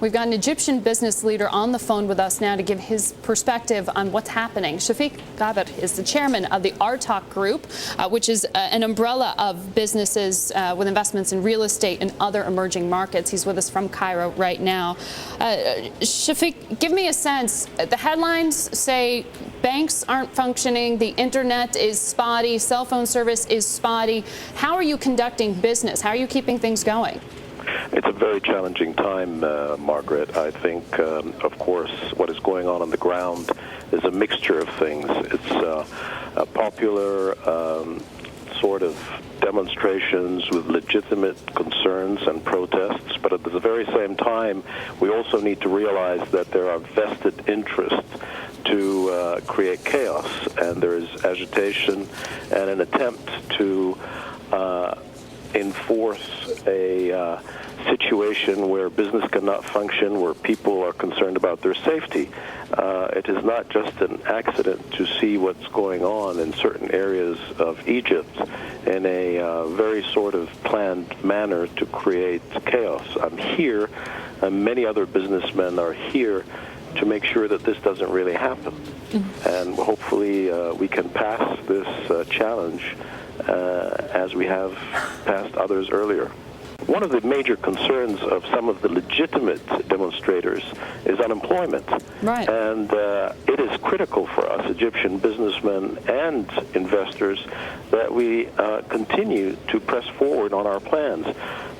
We've got an Egyptian business leader on the phone with us now to give his perspective on what's happening. Shafik Gabr is the chairman of the ARTOC Group, which is an umbrella of businesses with investments in real estate and other emerging markets. He's with us from Cairo right now. Shafik, give me a sense. The headlines say banks aren't functioning, the internet is spotty, cell phone service is spotty. How are you conducting business? How are you keeping things going? It's a very challenging time, Margaret. I think, of course, what is going on the ground is a mixture of things. It's a popular sort of demonstrations with legitimate concerns and protests, but at the very same time, we also need to realize that there are vested interests to create chaos, and there is agitation and an attempt to enforce a situation where business cannot function, where people are concerned about their safety. It is not just an accident to see what's going on in certain areas of Egypt in a very sort of planned manner to create chaos. I'm here, and many other businessmen are here to make sure that this doesn't really happen. And hopefully we can pass this challenge as we have passed others earlier. One of the major concerns of some of the legitimate demonstrators is unemployment. Right. And it is critical for us, Egyptian businessmen and investors, that we continue to press forward on our plans.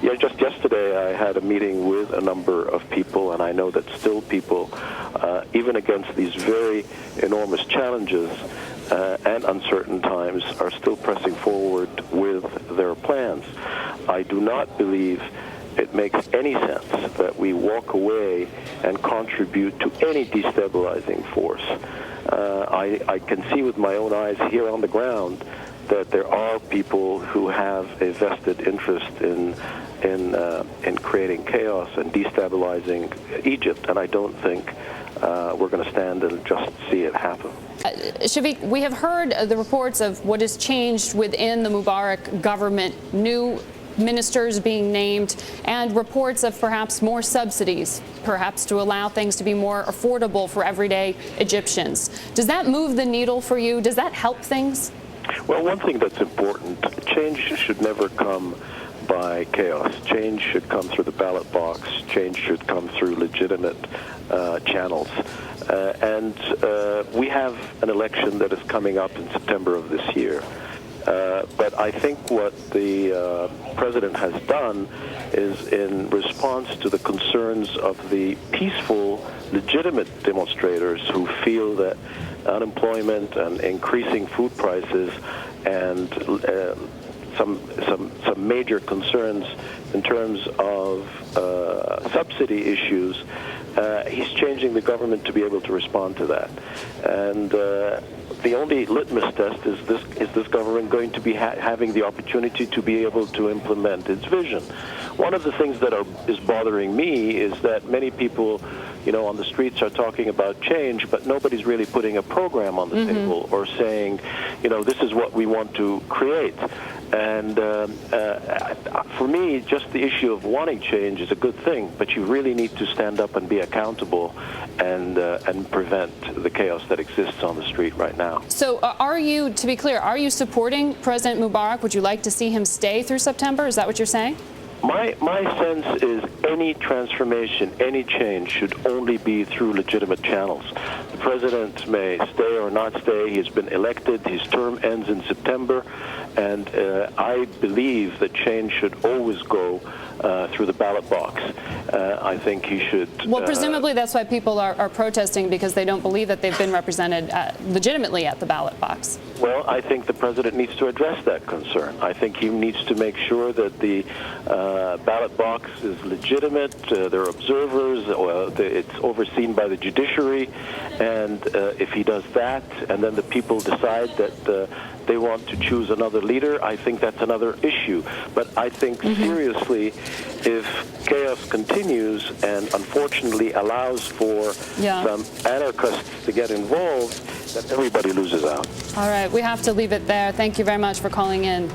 Yeah, just yesterday I had a meeting with a number of people, and I know that still people, even against these very enormous challenges and uncertain times, are still pressing forward with their plans. I do not believe it makes any sense that we walk away and contribute to any destabilizing force. I can see with my own eyes here on the ground that there are people who have a vested interest in creating chaos and destabilizing Egypt, and I don't think we're going to stand and just see it happen. Shafik, we have heard the reports of what has changed within the Mubarak government, new ministers being named, and reports of perhaps more subsidies, perhaps to allow things to be more affordable for everyday Egyptians. Does that move the needle for you? Does that help things? Well, one thing that's important, change should never come by chaos. Change should come through the ballot box. Change should come through legitimate channels. And we have an election that is coming up in September of this year. But I think what the president has done is, in response to the concerns of the peaceful, legitimate demonstrators who feel that unemployment and increasing food prices and some major concerns in terms of subsidy issues, he's changing the government to be able to respond to that. And the only litmus test is this government going to be having the opportunity to be able to implement its vision. One of the things that is bothering me is that many people, on the streets are talking about change, but nobody's really putting a program on the table or saying, this is what we want to create. And for me, just the issue of wanting change is a good thing, but you really need to stand up and be accountable and prevent the chaos that exists on the street right now. So are you, to be clear, are you supporting President Mubarak? Would you like to see him stay through September? Is that what you're saying? My sense is any transformation, any change should only be through legitimate channels. The president may stay or not stay. He has been elected. His term ends in September. And I believe that change should always go through the ballot box. I think he should... Well, presumably that's why people are protesting, because they don't believe that they've been represented legitimately at the ballot box. Well, I think the president needs to address that concern. I think he needs to make sure that the ballot box is legitimate. There are observers. It's overseen by the judiciary. And if he does that, and then the people decide that they want to choose another leader, I think that's another issue. But I think seriously, if chaos continues and unfortunately allows for some anarchists to get involved, then everybody loses out. All right, we have to leave it there. Thank you very much for calling in.